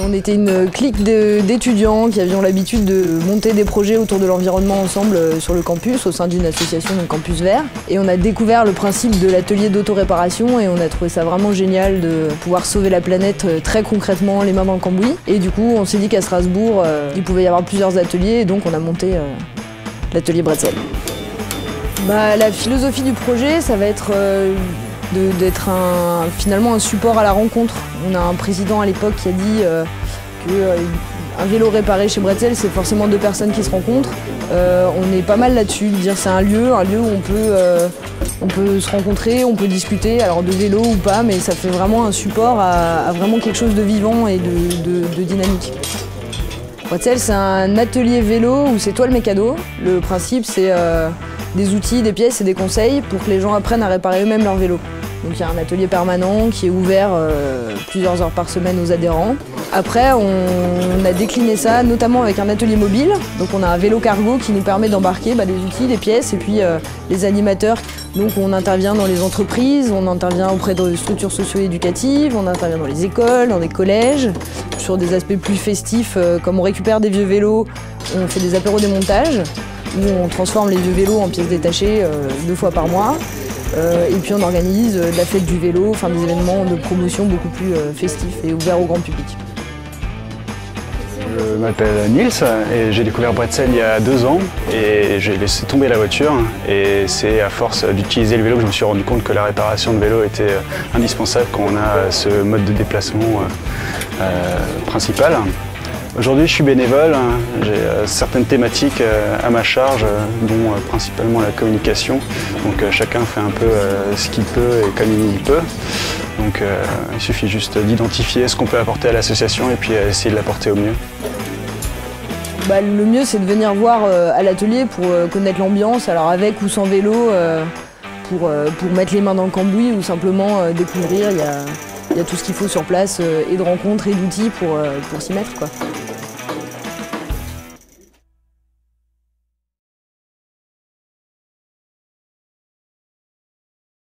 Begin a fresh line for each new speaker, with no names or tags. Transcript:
On était une clique d'étudiants qui avions l'habitude de monter des projets autour de l'environnement ensemble sur le campus, au sein d'une association, le Campus Vert. Et on a découvert le principe de l'atelier d'autoréparation et on a trouvé ça vraiment génial de pouvoir sauver la planète très concrètement, les mains dans le cambouis. Et du coup, on s'est dit qu'à Strasbourg, il pouvait y avoir plusieurs ateliers et donc on a monté l'atelier Bretzel. La philosophie du projet, ça va être d'être finalement un support à la rencontre. On a un président à l'époque qui a dit qu'un vélo réparé chez Bretzel, c'est forcément deux personnes qui se rencontrent. On est pas mal là-dessus, de dire c'est un lieu où on peut se rencontrer, on peut discuter, alors de vélo ou pas, mais ça fait vraiment un support à vraiment quelque chose de vivant et de dynamique. Bretzel, c'est un atelier vélo où c'est toi le mécano. Le principe, c'est des outils, des pièces et des conseils pour que les gens apprennent à réparer eux-mêmes leur vélo. Donc il y a un atelier permanent qui est ouvert plusieurs heures par semaine aux adhérents. Après, on a décliné ça notamment avec un atelier mobile. Donc on a un vélo cargo qui nous permet d'embarquer des outils, des pièces et puis les animateurs. Donc on intervient dans les entreprises, on intervient auprès de structures socio-éducatives, on intervient dans les écoles, dans des collèges. Sur des aspects plus festifs, comme on récupère des vieux vélos, on fait des apéros démontage où on transforme les vieux vélos en pièces détachées 2 fois par mois. Et puis on organise de la fête du vélo, des événements de promotion beaucoup plus festifs et ouverts au grand public.
Je m'appelle Nils et j'ai découvert Bretzel il y a 2 ans et j'ai laissé tomber la voiture et c'est à force d'utiliser le vélo que je me suis rendu compte que la réparation de vélo était indispensable quand on a ce mode de déplacement principal. Aujourd'hui je suis bénévole, j'ai certaines thématiques à ma charge, dont principalement la communication. Donc chacun fait un peu ce qu'il peut et comme il peut. Donc il suffit juste d'identifier ce qu'on peut apporter à l'association et puis essayer de l'apporter au mieux.
Le mieux c'est de venir voir à l'atelier pour connaître l'ambiance, alors avec ou sans vélo, pour mettre les mains dans le cambouis ou simplement découvrir. Il y a tout ce qu'il faut sur place et de rencontres et d'outils pour s'y mettre, quoi.